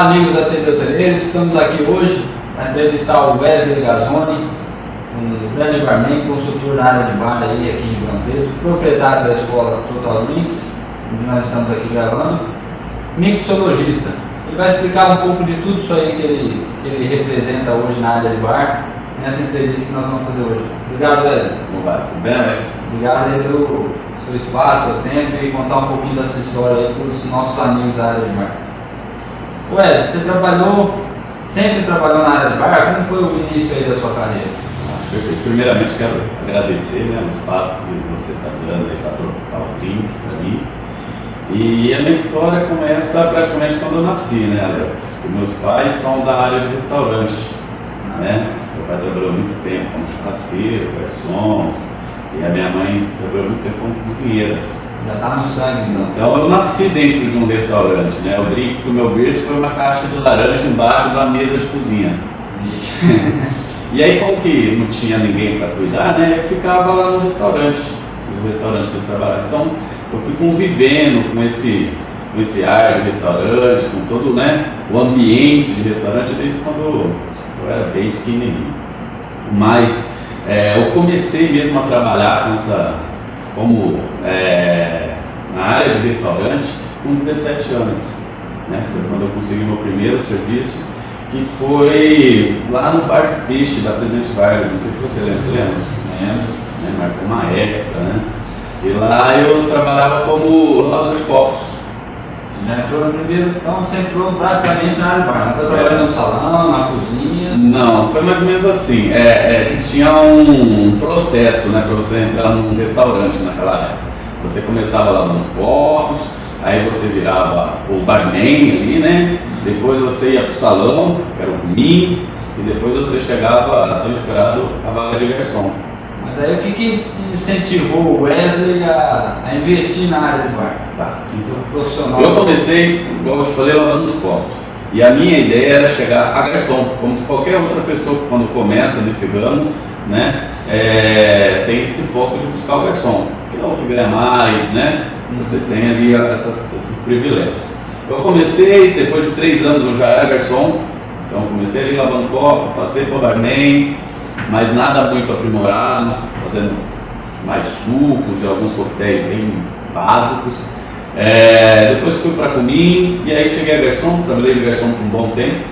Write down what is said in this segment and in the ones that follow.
Olá amigos da TV Hoteleiros, estamos aqui hoje para entrevistar o Wesley Gazzoni, um grande barman, consultor na área de bar aí aqui em Ribeirão Preto, proprietário da escola Total Drinks, onde nós estamos aqui gravando, mixologista. Ele vai explicar um pouco de tudo isso aí que ele representa hoje na área de bar, nessa entrevista que nós vamos fazer hoje. Obrigado, Wesley. Tudo bem, Alex? Obrigado aí pelo seu espaço, seu tempo e contar um pouquinho da sua história aí para os nossos amigos da área de bar. Wesley, você sempre trabalhou na área de bar? Como foi o início aí da sua carreira? Perfeito. Primeiramente quero agradecer, né, o espaço que você está dando aí para trocar o drink para mim. E a minha história começa praticamente quando eu nasci, né, Alex? Porque meus pais são da área de restaurante, né? Meu pai trabalhou muito tempo como churrasqueiro, garçom, e a minha mãe trabalhou muito tempo como cozinheira. Já está no sangue, então. Então eu nasci dentro de um restaurante, né? Eu brinco que o meu berço foi uma caixa de laranja embaixo da mesa de cozinha. E aí, como que não tinha ninguém para cuidar, né? Eu ficava lá no restaurante, nos restaurantes que eu trabalhava. Então eu fui convivendo com esse ar de restaurante, com todo, né, o ambiente de restaurante desde quando eu era bem pequenininho. Mas eu comecei mesmo a trabalhar na área de restaurante com 17 anos, né? Foi quando eu consegui meu primeiro serviço, que foi lá no Bar do Peixe da Presidente Vargas. Não sei se você lembra, Lembro, né? Marcou uma época, né? E lá eu trabalhava como lavador de copos. Já entrou no primeiro, então você entrou basicamente na área de bar, não foi trabalhando no salão, na cozinha? Não, foi mais ou menos assim. Tinha um processo, né, para você entrar num restaurante naquela época. Você começava lavando copos, aí você virava o barman ali, né? Depois você ia para o salão, que era o mim, e depois você chegava, tão esperado, a vaga de garçom. Mas aí o que incentivou o Wesley a investir na área de bar? Tá. Profissional. Eu comecei, como eu te falei, lavando os copos. E a minha ideia era chegar a garçom, como qualquer outra pessoa que quando começa nesse ramo, né, tem esse foco de buscar o garçom, que é o que ganha mais, né? Você tem ali esses privilégios. Eu comecei, depois de 3 anos eu já era garçom, então comecei ali lavando copo, passei para o barman, mas nada muito aprimorado, fazendo mais sucos e alguns coquetéis bem básicos. Depois fui para Comim e aí cheguei a garçom, trabalhei de garçom por um bom tempo,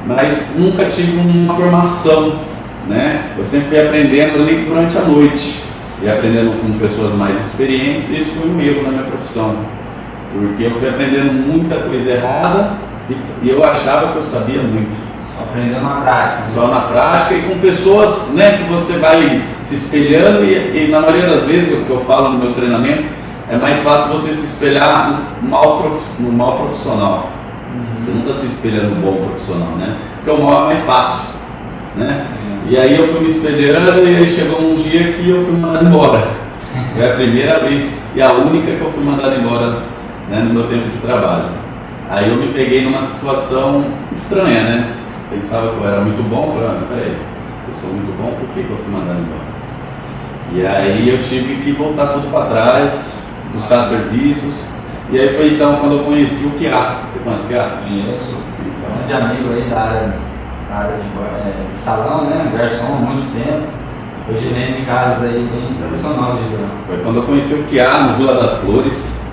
mas nunca tive uma formação, né? Eu sempre fui aprendendo ali durante a noite e aprendendo com pessoas mais experientes, e isso foi um erro na minha profissão, porque eu fui aprendendo muita coisa errada e eu achava que eu sabia muito. Aprendendo na prática. Só na prática e com pessoas, né, que você vai se espelhando e na maioria das vezes, o que eu falo nos meus treinamentos, é mais fácil você se espelhar no mal profissional. Você nunca se espelha no bom profissional, né? Porque o mal é mais fácil, né? E aí eu fui me espelhando e aí chegou um dia que eu fui mandado embora. Foi a primeira vez e a única que eu fui mandado embora, né, no meu tempo de trabalho. Aí eu me peguei numa situação estranha, né? Pensava que eu era muito bom, falei, peraí, se eu sou muito bom, por que eu fui mandado embora? E aí eu tive que voltar tudo para trás, buscar serviços, e aí foi então quando eu conheci o QA. Você conhece o QA? Conheço, um grande amigo aí da área de salão, né, garçom há muito tempo, foi gerente de casas aí bem profissional de Ribeirão. Foi quando eu conheci o QA no Vila das Flores,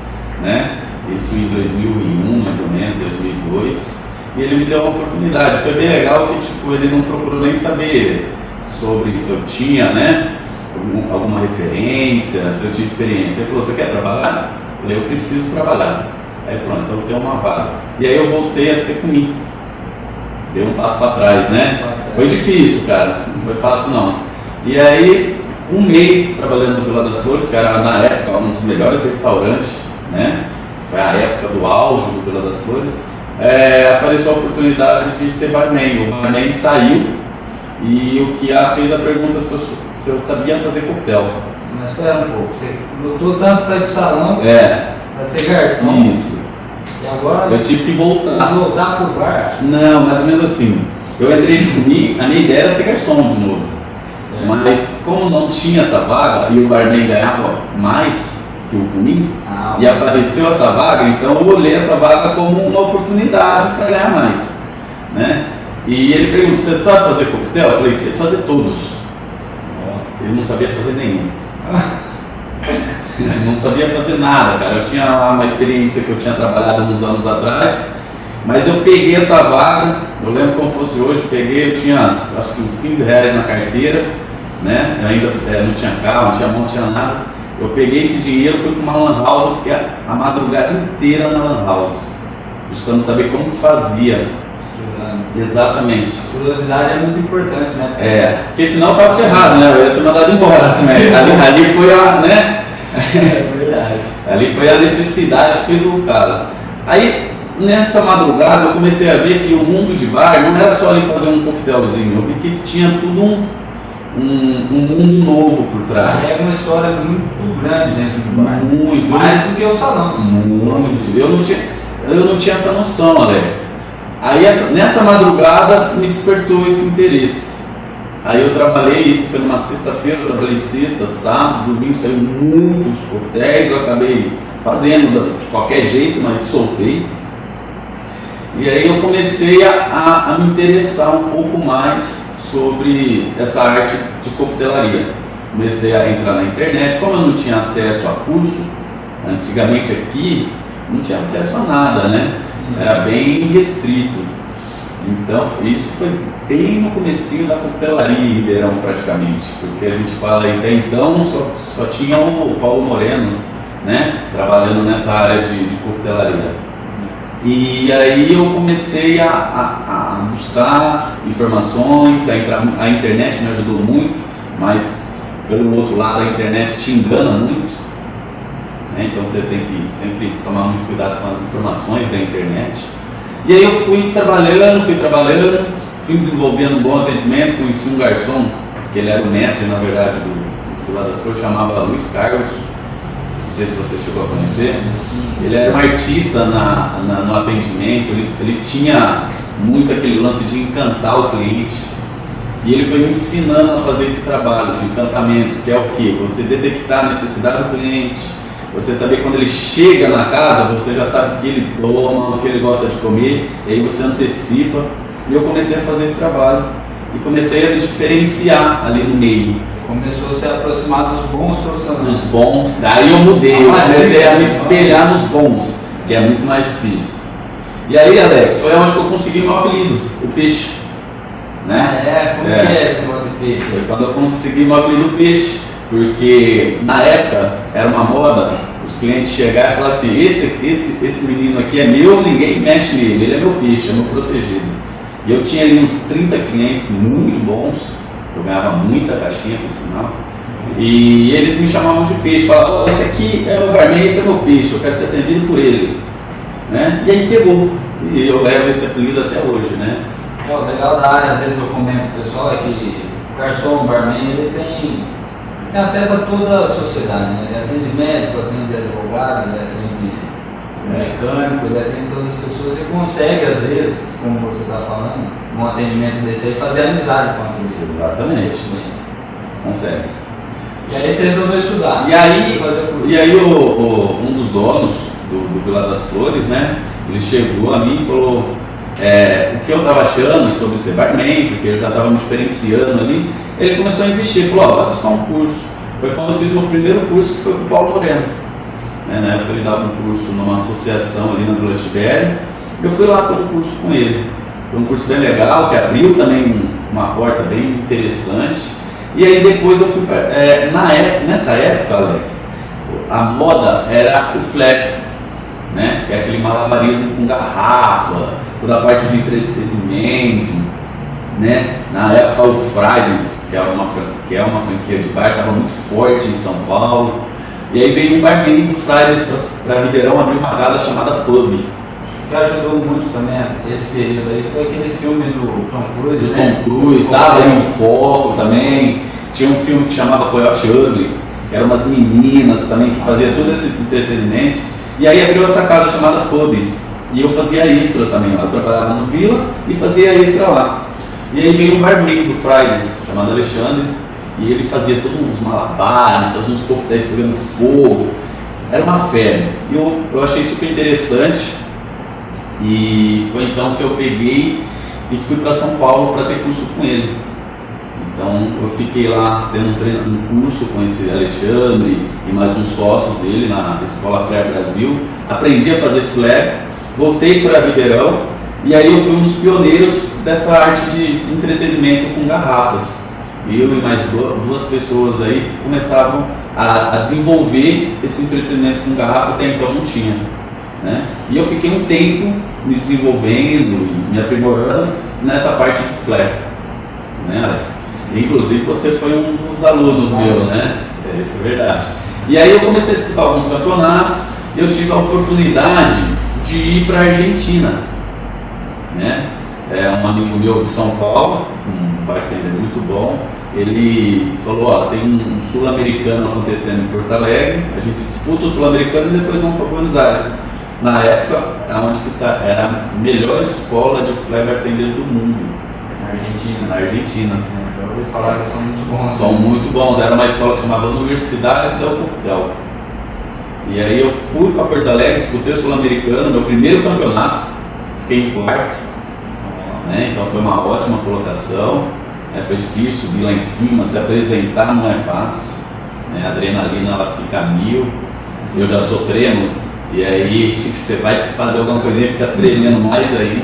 né, isso em 2001 mais ou menos, 2002. E ele me deu uma oportunidade, foi bem legal que tipo, ele não procurou nem saber sobre se eu tinha, né, alguma referência, se eu tinha experiência. Ele falou, você quer trabalhar? Eu falei, eu preciso trabalhar. Aí ele falou, então eu tenho uma vaga. E aí eu voltei a ser comigo. Dei um passo para trás, né? Foi difícil, cara, não foi fácil não. E aí, um mês trabalhando no Vila das Flores, que era na época um dos melhores restaurantes, né? Foi a época do auge do Vila das Flores. Apareceu a oportunidade de ser barman. O barman saiu e o QA fez a pergunta se eu sabia fazer coquetel. Mas espera um pouco, você lutou tanto para ir pro salão, para ser garçom. Isso. E agora eu tive que voltar pro bar? Não, mais ou menos assim. Eu entrei de comigo, a minha ideia era ser garçom de novo. Certo. Mas como não tinha essa vaga e o barman ganhava mais, que o ruim, Ah, e apareceu essa vaga, então eu olhei essa vaga como uma oportunidade para ganhar mais, né? E ele perguntou, você sabe fazer coquetel? Eu falei, sei fazer todos. Ele não sabia fazer nenhum. Não sabia fazer nada, cara. Eu tinha lá uma experiência que eu tinha trabalhado uns anos atrás, mas eu peguei essa vaga, eu lembro como fosse hoje, eu tinha acho que uns 15 reais na carteira, né? Eu ainda não tinha carro, não tinha mão, não tinha nada. Eu peguei esse dinheiro, fui para uma lan house, eu fiquei a madrugada inteira na lan house, buscando saber como fazia. estudando. Exatamente. A curiosidade é muito importante, né? Porque senão eu tava ferrado, né? Eu ia ser mandado embora também. Ali foi a, né? É verdade. Ali foi a necessidade que fez o cara. Aí, nessa madrugada, eu comecei a ver que o mundo de bar não era só ali fazer um coquetelzinho. Eu vi que tinha tudo um mundo novo por É trás. uma história muito grande dentro do bar. Muito. Mais do que o salão. Muito. Eu não tinha essa noção, Alex. Aí, nessa madrugada, me despertou esse interesse. Aí eu trabalhei, isso foi numa sexta-feira, eu trabalhei sexta, sábado, domingo, saiu muitos coquetéis, eu acabei fazendo de qualquer jeito, mas soltei. E aí eu comecei a me interessar um pouco mais sobre essa arte de coquetelaria. Comecei a entrar na internet, como eu não tinha acesso a curso, antigamente aqui não tinha acesso a nada, né? Era bem restrito. Então isso foi bem no comecinho da coquetelaria em Ribeirão praticamente, porque a gente fala aí, até então só tinha o Paulo Moreno, né? Trabalhando nessa área de coquetelaria. E aí eu comecei a buscar informações, a internet me ajudou muito, mas pelo outro lado a internet te engana muito, né? Então você tem que sempre tomar muito cuidado com as informações da internet. E aí eu fui trabalhando, fui desenvolvendo um bom atendimento, conheci um garçom, que ele era o neto, na verdade, do Lado das Flores, chamava Luiz Carlos. Não sei se você chegou a conhecer. Ele era um artista no atendimento, ele tinha muito aquele lance de encantar o cliente. E ele foi me ensinando a fazer esse trabalho de encantamento, que é o quê? Você detectar a necessidade do cliente, você saber quando ele chega na casa, você já sabe o que ele toma, o que ele gosta de comer, e aí você antecipa. E eu comecei a fazer esse trabalho e comecei a me diferenciar ali no meio. Você começou a se aproximar dos bons profissionais. Dos bons, daí eu mudei, eu comecei a me espelhar nos bons, que é muito mais difícil. E aí, Alex, foi onde eu consegui meu apelido, o Peixe. Né? Como que é esse negócio de peixe? Foi quando eu consegui meu apelido Peixe, porque na época era uma moda os clientes chegarem e falar assim, esse menino aqui é meu, ninguém mexe nele, ele é meu peixe, é meu protegido. E eu tinha ali uns 30 clientes muito bons, eu ganhava muita caixinha por sinal, e eles me chamavam de Peixe, falavam, esse aqui é o barman, esse é meu peixe, eu quero ser atendido por ele. Né? E aí pegou, e eu levo esse apelido até hoje, né? O legal da área, às vezes eu comento pro pessoal, é que o garçom, o barman, ele tem acesso a toda a sociedade, né? Ele atende médico, atende advogado, ele atende mecânico, ele atende todas as pessoas e consegue, às vezes, como você está falando, num atendimento desse aí, fazer amizade com a cliente. Exatamente, consegue. E aí você resolveu estudar. E aí um dos donos do Vila das Flores, né? Ele chegou a mim e falou o que eu estava achando sobre ser barman, porque eu já estava me diferenciando ali. Ele começou a investir, falou, vai buscar um curso. Foi quando eu fiz meu primeiro curso, que foi com o Paulo Moreno. Na época ele dava um curso numa associação ali na Vila Tibério. Eu fui lá ter um curso com ele. Foi um curso bem legal, que abriu também uma porta bem interessante. E aí depois eu fui nessa época, Alex, a moda era o flap, né? Que é aquele malabarismo com garrafa, toda a parte de entretenimento, né? Na época o Fridays, que é uma franquia de bar, estava muito forte em São Paulo. E aí veio um barman do Fridays para Ribeirão abrir uma casa chamada Pub. O que ajudou muito também esse período aí foi aquele filme do Tom Cruise, né? Tom Cruise, estava ali em foco também. Tinha um filme que chamava Coyote Ugly, que eram umas meninas também que faziam todo esse entretenimento. E aí abriu essa casa chamada Pub. E eu fazia extra também lá. Eu trabalhava no Vila e fazia extra lá. E aí veio um barman do Fridays, chamado Alexandre. E ele fazia todos uns malabares, fazia uns coquetéis pegando fogo. era uma febre. E eu achei super interessante, e foi então que eu peguei e fui para São Paulo para ter curso com ele. Então eu fiquei lá tendo um curso com esse Alexandre e mais um sócio dele na Escola Flare Brasil. Aprendi a fazer flare, voltei para Ribeirão e aí eu fui um dos pioneiros dessa arte de entretenimento com garrafas. Eu e mais duas pessoas aí começavam a desenvolver esse entretenimento com garrafa, até então não tinha, né? E eu fiquei um tempo me desenvolvendo e me aprimorando nessa parte de flare, né, Alex? Inclusive você foi um dos alunos meus, né? Isso é verdade. E aí eu comecei a disputar alguns campeonatos e eu tive a oportunidade de ir para a Argentina, né? Um amigo meu de São Paulo, um bartender muito bom, ele falou, ó, tem um sul-americano acontecendo em Porto Alegre, a gente disputa o sul-americano e depois vamos para Buenos Aires. Na época, onde que era a melhor escola de flare bartender do mundo. Na Argentina. Eu ouvi falar que são muito bons. São muito bons. Era uma escola que chamava Universidade del Coquetel. E aí eu fui para Porto Alegre, disputei o sul-americano, meu primeiro campeonato, fiquei em quarto, né? Então foi uma ótima colocação. Foi difícil subir lá em cima, se apresentar não é fácil, né? A adrenalina ela fica a mil, eu já sou tremo, e aí você vai fazer alguma coisinha e fica tremendo mais ainda.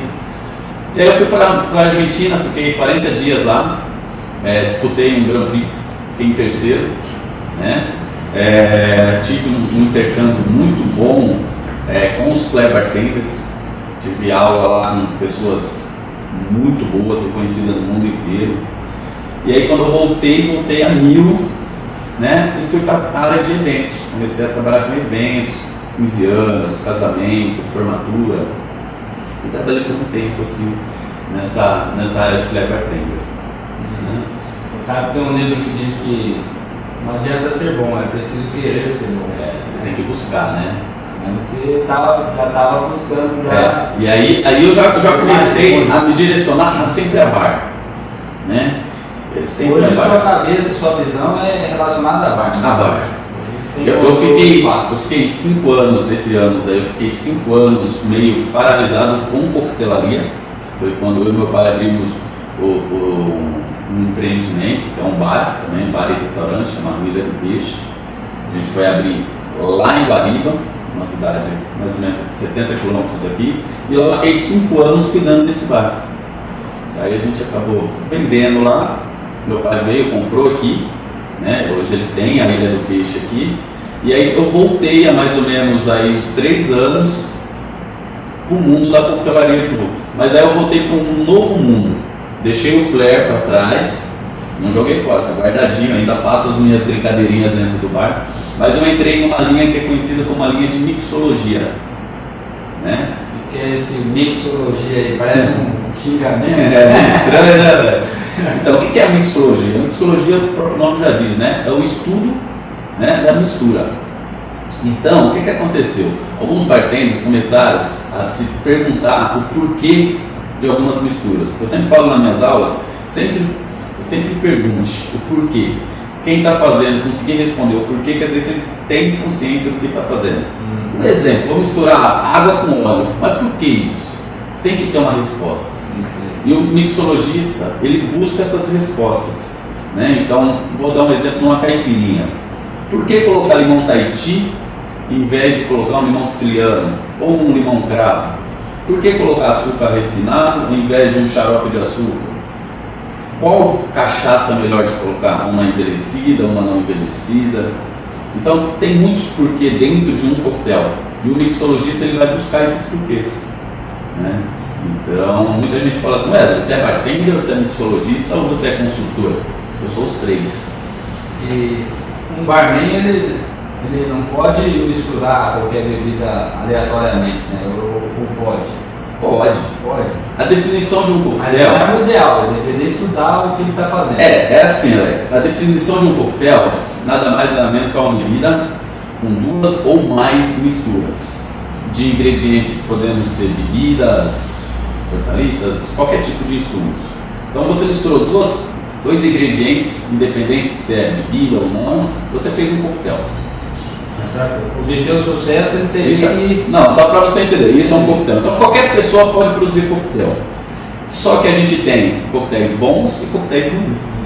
E aí eu fui para a Argentina, fiquei 40 dias lá, disputei um Grand Prix, fiquei em terceiro, né? Tive um intercâmbio muito bom com os flare bartenders, tive aula lá com pessoas muito boas, reconhecidas no mundo inteiro. E aí quando eu voltei a mil, né? E fui para a área de eventos, comecei a trabalhar com eventos, 15 anos, casamento, formatura, e trabalhei por um tempo assim, nessa área de flare bartender. Sabe, tem um livro que diz que não adianta ser bom, é preciso querer ser bom. Você tem que buscar, né? Você já estava buscando já. E aí eu já comecei a me direcionar a sempre a bar, né? Sempre hoje a bar. Sua cabeça, sua visão é relacionada a bar. A bar. Eu fiquei 5 anos, desses anos aí, eu fiquei 5 anos meio paralisado com coquetelaria. Foi quando eu e meu pai abrimos um empreendimento, que é um bar, também bar e restaurante, chamado Ilha do Peixe. A gente foi abrir lá em Guariba, uma cidade mais ou menos 70 quilômetros daqui, e eu fiquei 5 anos cuidando desse bar. Aí a gente acabou vendendo lá, meu pai veio, comprou aqui, né? Hoje ele tem a Ilha do Peixe aqui, e aí eu voltei há mais ou menos aí uns 3 anos para o mundo da coquetelaria de novo. Mas aí eu voltei para um novo mundo, deixei o flare para trás, não joguei fora, tá guardadinho, ainda faço as minhas brincadeirinhas dentro do bar, mas eu entrei numa linha que é conhecida como a linha de mixologia, né? O que é esse mixologia aí? Parece um xingamento. Estranho, né? Então, o que é a mixologia? A mixologia, o próprio nome já diz, né? É o estudo, né, da mistura. Então, o que aconteceu? Alguns bartenders começaram a se perguntar o porquê de algumas misturas. Eu sempre falo nas minhas aulas, sempre pergunte o porquê. Quem está fazendo conseguir responder o porquê, quer dizer que ele tem consciência do que está fazendo. Por exemplo, vou misturar água com óleo, mas por que isso? Tem que ter uma resposta. E o mixologista, ele busca essas respostas, né? Então, vou dar um exemplo de uma caipirinha. Por que colocar limão Tahiti em vez de colocar um limão siciliano ou um limão cravo? Por que colocar açúcar refinado em vez de um xarope de açúcar? Qual cachaça melhor de colocar? Uma envelhecida, uma não envelhecida? Então tem muitos porquê dentro de um coquetel e o mixologista ele vai buscar esses porquês, né? Então muita gente fala assim, Wesley, você é bartender, você é mixologista ou você é consultor? Eu sou os três. E um barman ele não pode misturar qualquer bebida aleatoriamente, né? Ou pode? Pode. A definição de um coquetel... Mas não é o ideal, ele deveria estudar o que ele está fazendo. É assim, Alex, a definição de um coquetel nada mais nada menos que uma bebida com 2 ou mais misturas de ingredientes, podendo ser bebidas, hortaliças, qualquer tipo de insumos. Então você misturou dois ingredientes, independente se é bebida ou não, você fez um coquetel. Mas para obter o sucesso, ele teria que... Não, só para você entender, isso é um coquetel. Então qualquer pessoa pode produzir coquetel. Só que a gente tem coquetéis bons e coquetéis ruins.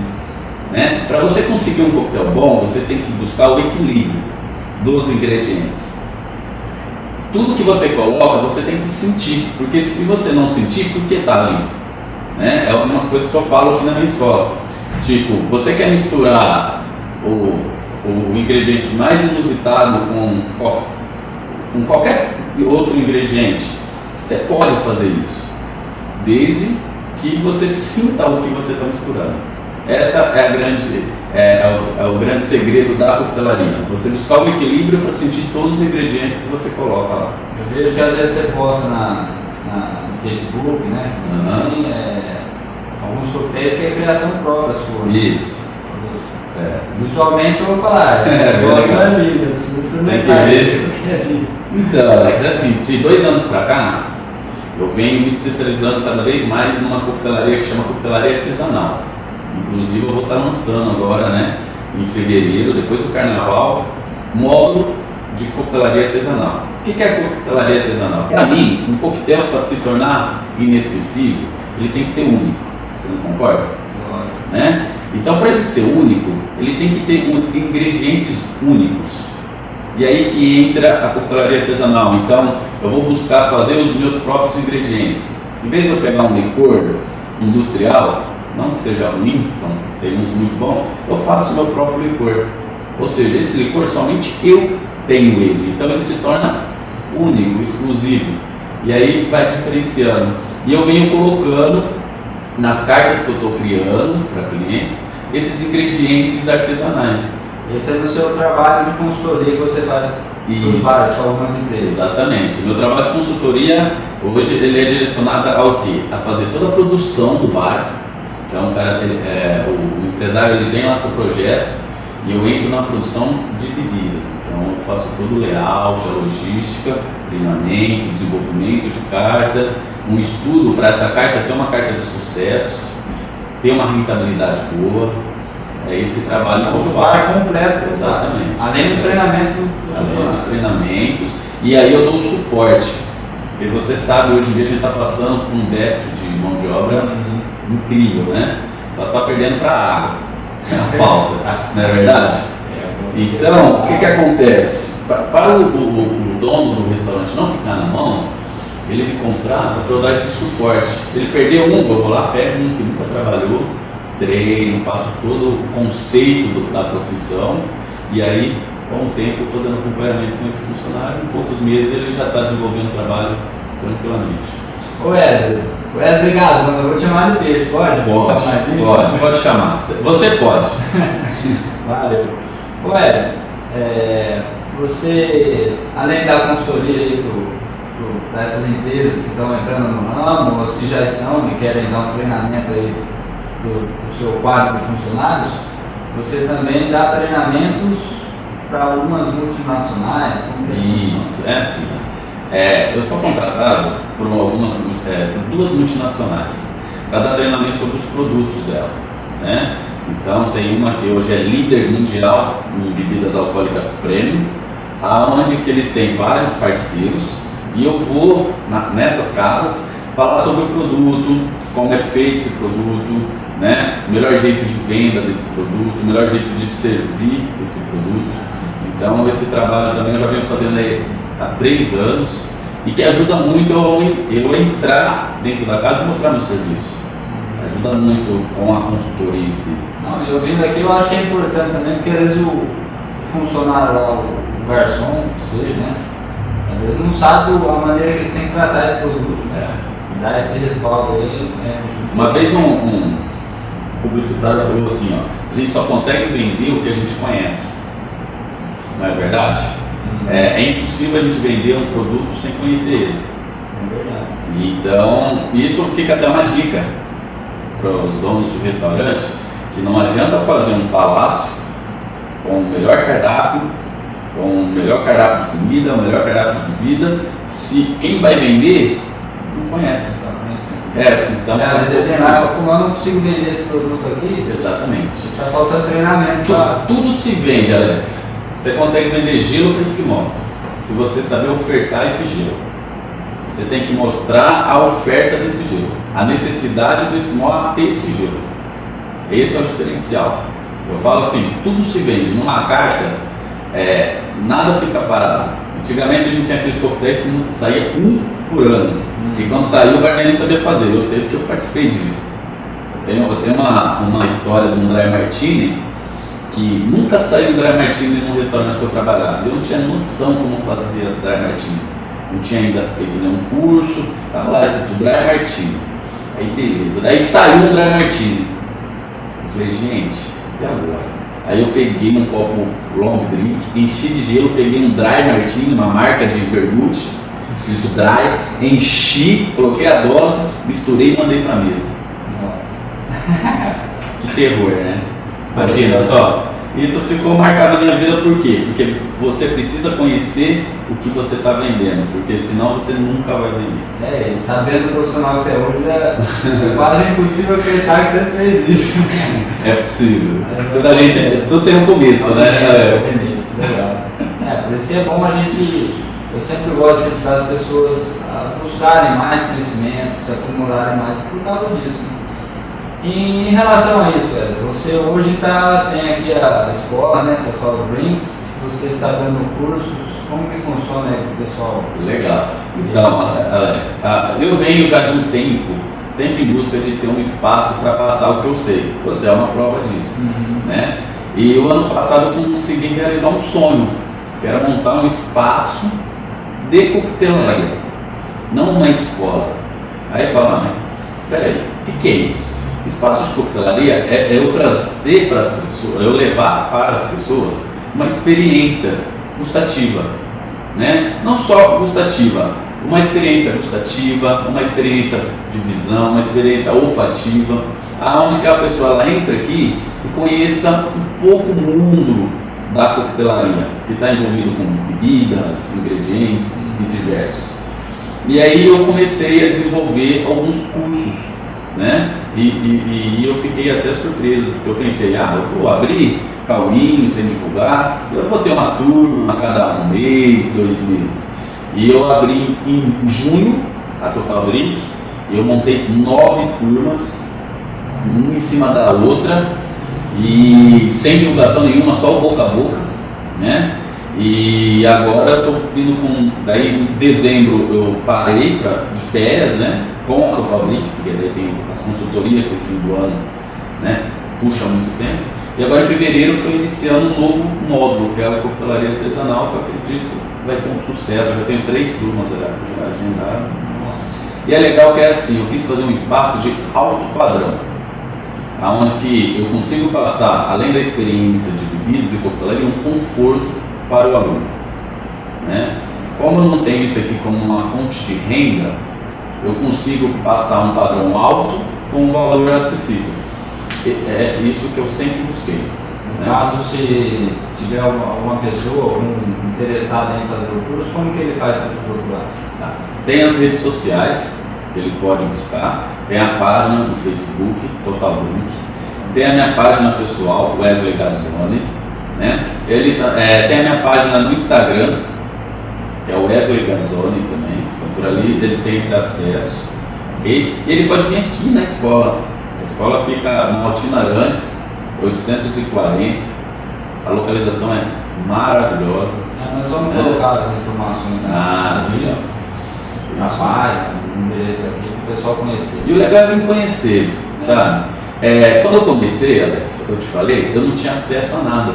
Né? Para você conseguir um coquetel bom, você tem que buscar o equilíbrio dos ingredientes. Tudo que você coloca, você tem que sentir, porque se você não sentir, por que está ali? Né? É algumas coisas que eu falo aqui na minha escola. Tipo, você quer misturar o ingrediente mais inusitado com qualquer outro ingrediente, você pode fazer isso, desde que você sinta o que você está misturando. Essa é o grande segredo da coquetelaria. Você buscar o equilíbrio para sentir todos os ingredientes que você coloca lá. Eu vejo que às vezes você posta no Facebook, né? Você tem alguns coquetéis que é criação própria sua. Isso. Visualmente eu vou falar. Gosto da Bíblia, eu preciso experimentar isso. Então, Alex, assim, de 2 anos para cá, eu venho me especializando cada vez mais numa coquetelaria que chama coquetelaria artesanal. Inclusive eu vou estar lançando agora, né, em fevereiro, depois do carnaval, módulo de coquetelaria artesanal. O que é coquetelaria artesanal? Para mim, um coquetel, para se tornar inesquecível, ele tem que ser único. Você não concorda? Né? Então, para ele ser único, ele tem que ter ingredientes únicos. E aí que entra a coquetelaria artesanal. Então, eu vou buscar fazer os meus próprios ingredientes. Em vez de eu pegar um licor industrial, não que seja ruim, tem uns muito bons, eu faço meu próprio licor. Ou seja, esse licor somente eu tenho ele. Então ele se torna único, exclusivo. E aí vai diferenciando. E eu venho colocando nas cartas que eu estou criando para clientes esses ingredientes artesanais. Esse é o seu trabalho de consultoria que você faz para algumas empresas. Exatamente. Meu trabalho de consultoria hoje ele é direcionado ao quê? A fazer toda a produção do bar. Então, o empresário ele tem lá seu projeto e eu entro na produção de bebidas. Então, eu faço todo o layout, a logística, treinamento, desenvolvimento de carta, um estudo para essa carta ser uma carta de sucesso, ter uma rentabilidade boa. É esse trabalho que eu faço. Completo. Exatamente. Além do treinamento. Além dos treinamentos. E aí eu dou o suporte. Porque você sabe, hoje em dia a gente está passando por um déficit de mão de obra incrível, né? Só está perdendo para a água, a falta, não é verdade? Então, o que acontece? Para o dono do restaurante não ficar na mão, ele me contrata para eu dar esse suporte. Ele perdeu eu vou lá, pego um que nunca trabalhou, treino, passo todo o conceito da profissão e aí, com o tempo, fazendo acompanhamento com esse funcionário, em poucos meses ele já está desenvolvendo o trabalho tranquilamente. Ô Wesley Gasman, eu vou te chamar de peixe, pode? Pode chamar. Você pode. Valeu. Ô Wesley, você, além da consultoria para essas empresas que estão entrando no ramo, ou que já estão e querem dar um treinamento aí do seu quadro de funcionários, você também dá treinamentos para algumas multinacionais? Isso, é assim. Eu sou contratado por duas multinacionais para dar treinamento sobre os produtos dela, né? Então tem uma que hoje é líder mundial em bebidas alcoólicas premium, aonde que eles têm vários parceiros e eu vou nessas casas falar sobre o produto, como é feito esse produto, né? O melhor jeito de venda desse produto, o melhor jeito de servir esse produto. Então esse trabalho também eu já venho fazendo aí há 3 anos e que ajuda muito eu entrar dentro da casa e mostrar meu serviço. Ajuda muito com a consultoria em si. Não, eu vindo aqui eu acho que é importante também, porque às vezes o funcionário lá, o garçom, seja, né? Às vezes não sabe a maneira que ele tem que tratar esse produto, né? Dar esse respaldo aí. Uma vez um publicitário falou assim, ó, a gente só consegue vender o que a gente conhece. Não é verdade? É impossível a gente vender um produto sem conhecer ele. É verdade. Então, isso fica até uma dica para os donos de restaurante, que não adianta fazer um palácio com o melhor cardápio, com o melhor cardápio de comida, o melhor cardápio de bebida, se quem vai vender não conhece. Então, às vezes tem lá, como eu não consigo vender esse produto aqui. Exatamente. Está faltando treinamento. Tudo se vende, Alex. Você consegue vender gelo para esquimó, se você saber ofertar esse gelo. Você tem que mostrar a oferta desse gelo, a necessidade do esquimó ter esse gelo. Esse é o diferencial. Eu falo assim, tudo se vende. Numa carta, nada fica parado. Antigamente a gente tinha aqueles coquetéis que saía um por ano. E quando saiu o barman não sabia fazer. Eu sei porque eu participei disso. Eu tenho uma história de um Dry Martini que nunca saiu Dry Martini num restaurante que eu trabalhava. Eu não tinha noção como fazia Dry Martini. Não tinha ainda feito nenhum curso. Estava lá escrito Dry Martini. Aí beleza. Daí saiu o Dry Martini. Eu falei, gente, e agora? Aí eu peguei um copo long drink, enchi de gelo, peguei um Dry Martini, uma marca de vermute, escrito Dry, enchi, coloquei a dose, misturei e mandei pra mesa. Nossa. Que terror, né? Imagina só. Isso ficou marcado na minha vida por quê? Porque você precisa conhecer o que você está vendendo, porque senão você nunca vai vender. E sabendo o profissional que você é hoje, é quase impossível acreditar que você fez isso. É possível. Tudo tem um começo, né? Por isso que é bom eu sempre gosto de incentivar as pessoas a buscarem mais conhecimento, se acumularem mais por causa disso. Em relação a isso, Wesley, você hoje tem aqui a escola, né, Total Drinks, você está dando cursos, como que funciona aí para o pessoal? Legal. Então, Alex, eu venho já de um tempo, sempre em busca de ter um espaço para passar o que eu sei. Você é uma prova disso, né? E o ano passado eu consegui realizar um sonho, que era montar um espaço de coquetelaria, não uma escola. Aí fala, mas peraí, o que é isso? Espaço de coquetelaria é eu trazer para as pessoas, eu levar para as pessoas uma experiência gustativa, né? Não só gustativa, uma experiência gustativa, uma experiência de visão, uma experiência olfativa, aonde que a pessoa ela entra aqui e conheça um pouco o mundo da coquetelaria, que está envolvido com bebidas, ingredientes e diversos. E aí eu comecei a desenvolver alguns cursos, né? E eu fiquei até surpreso, porque eu pensei, eu vou abrir calminho, sem divulgar, eu vou ter uma turma a cada um mês, 2 meses. E eu abri em junho a Total Drink, e eu montei 9 turmas, uma em cima da outra, e sem divulgação nenhuma, só o boca a boca, né? E agora eu estou vindo com, daí em dezembro eu parei de férias, né, com a Total Drink, porque daí tem as consultorias que no fim do ano, né, puxa muito tempo. E agora em fevereiro eu estou iniciando um novo módulo, que é a coquetelaria artesanal, que eu acredito que vai ter um sucesso. Eu já tenho 3 turmas já agendadas. E é legal que é assim, eu quis fazer um espaço de alto padrão, onde que eu consigo passar, além da experiência de bebidas e coquetelaria, um conforto para o aluno, né? Como eu não tenho isso aqui como uma fonte de renda, eu consigo passar um padrão alto com um valor acessível. É isso que eu sempre busquei. No caso, se tiver alguma pessoa, algum interessado em fazer o curso, como que ele faz para te procurar? Tá. Tem as redes sociais que ele pode buscar, tem a página do Facebook, Total Drink, tem a minha página pessoal, Wesley Gazzoni, né? Ele tem a minha página no Instagram, que é o Wesley Gazzoni também, então por ali ele tem esse acesso, okay? E ele pode vir aqui na escola. A escola fica na Altina Arantes, 840, a localização é maravilhosa. Nós vamos colocar as informações na página, no endereço aqui, para o pessoal conhecer. E o legal é vir conhecer, sabe? Quando eu comecei, Alex, eu te falei, eu não tinha acesso a nada.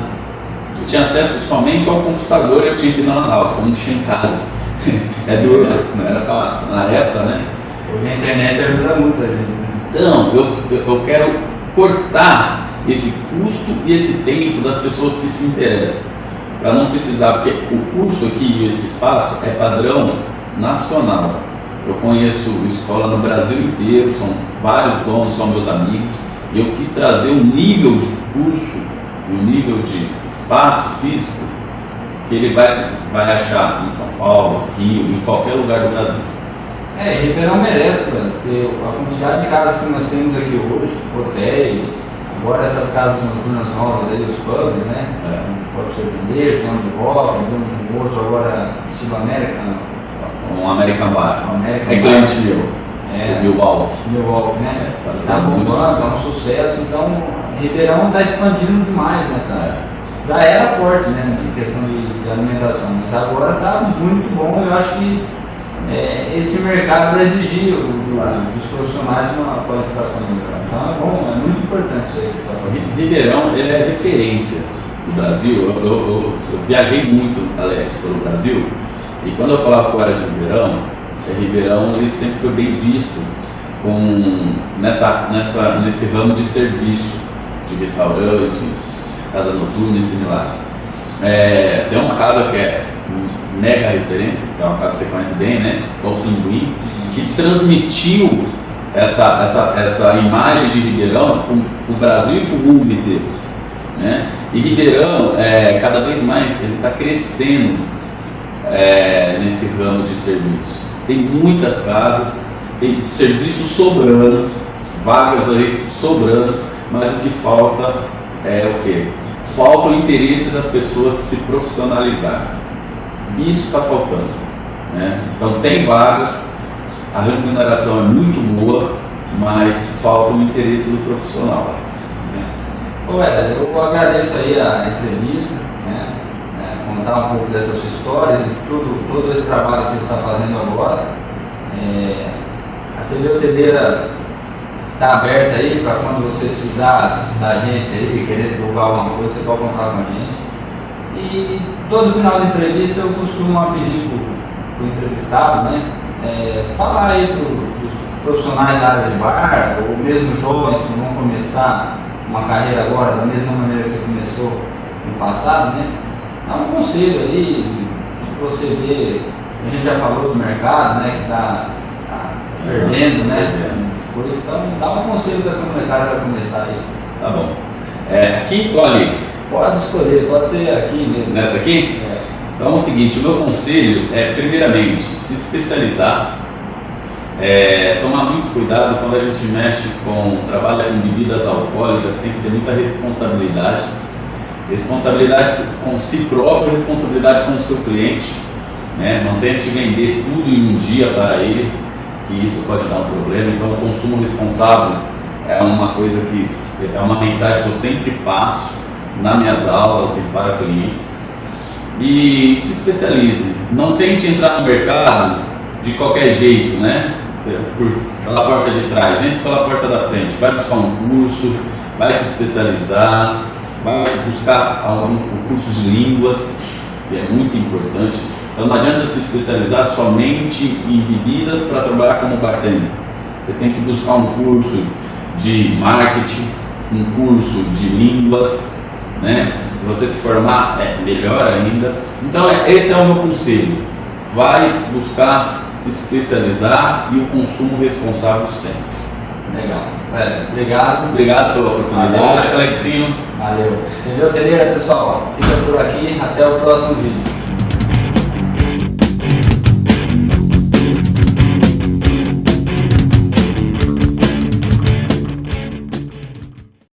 Eu tinha acesso somente ao computador e eu tinha que ir na lan house, como não tinha em casa. É duro, não era fácil na época, né? Hoje a internet ajuda muito a gente. Então, eu quero cortar esse custo e esse tempo das pessoas que se interessam, para não precisar, porque o curso aqui, esse espaço, é padrão nacional. Eu conheço escola no Brasil inteiro, são vários donos, são meus amigos, e eu quis trazer um nível de curso, um nível de espaço físico, que ele vai achar em São Paulo, Rio, em qualquer lugar do Brasil. Ribeirão merece, velho, porque a quantidade de casas que nós temos aqui hoje, hotéis, Agora essas casas noturnas novas aí, os pubs, né? Pub sertanejo, tem um de rock, tem um outro agora estilo América. Um American Bar. American É cliente meu. É, Bilbao. Milwaukee, né? Tá Tá fazendo muito bombando, tá um sucesso. sucesso. Então, Ribeirão está expandindo demais nessa área. Já era forte, né, em questão de alimentação, mas agora está muito bom. Eu acho que esse mercado vai exigir dos profissionais uma qualificação melhor. Então é bom, é muito importante isso aí que você está fazendo. Ribeirão, ele é referência no Brasil. Eu viajei muito, Alex, pelo Brasil, e quando eu falava que eu era de Ribeirão ele sempre foi bem visto nesse ramo de serviço, de restaurantes, casa noturna e similares. Tem uma casa que é mega referência, que é uma casa que você conhece bem, né? Que é o Pinguim, que transmitiu essa imagem de Ribeirão para o Brasil e para o mundo inteiro, né? E Ribeirão, cada vez mais, ele está crescendo nesse ramo de serviço. Tem muitas casas, tem serviço sobrando, vagas aí sobrando, mas o que falta é o quê? Falta o interesse das pessoas se profissionalizar. Isso está faltando, né? Então tem vagas, a remuneração é muito boa, mas falta o interesse do profissional. Ô Wesley, eu agradeço aí a entrevista, né? Contar um pouco dessa sua história, de todo esse trabalho que você está fazendo agora. A TV Hoteleira está aberta aí para quando você precisar da gente aí, querer divulgar alguma coisa, você pode contar com a gente. E todo final de entrevista eu costumo pedir para o entrevistado, né? Falar aí para os profissionais da área de bar, ou mesmo jovens que vão começar uma carreira agora da mesma maneira que você começou no passado, né? Dá um conselho aí que você vê, a gente já falou do mercado, né? Que está fervendo, né? Então dá um conselho para essa molecada para começar aí. Tá bom. Aqui ou ali? Pode escolher, pode ser aqui mesmo. Nessa aqui? Então é o seguinte, o meu conselho é primeiramente se especializar, tomar muito cuidado quando a gente mexe trabalha com bebidas alcoólicas, tem que ter muita responsabilidade com si próprio, responsabilidade com o seu cliente, né? Não tente vender tudo em um dia para ele, que isso pode dar um problema. Então o consumo responsável é uma coisa é uma mensagem que eu sempre passo nas minhas aulas e para clientes. E se especialize, não tente entrar no mercado de qualquer jeito, né? Pela porta de trás, entre pela porta da frente, vai buscar um curso, vai se especializar, vai buscar algum curso de línguas, que é muito importante. Então não adianta se especializar somente em bebidas para trabalhar como bartender. Você tem que buscar um curso de marketing, um curso de línguas, né? Se você se formar, melhor ainda. Então esse é o meu conselho. Vai buscar se especializar e o consumo responsável sempre. Legal. Wesley, obrigado. Obrigado pela oportunidade, Alexinho. Valeu. TV Hoteleira, pessoal, fica por aqui. Até o próximo vídeo.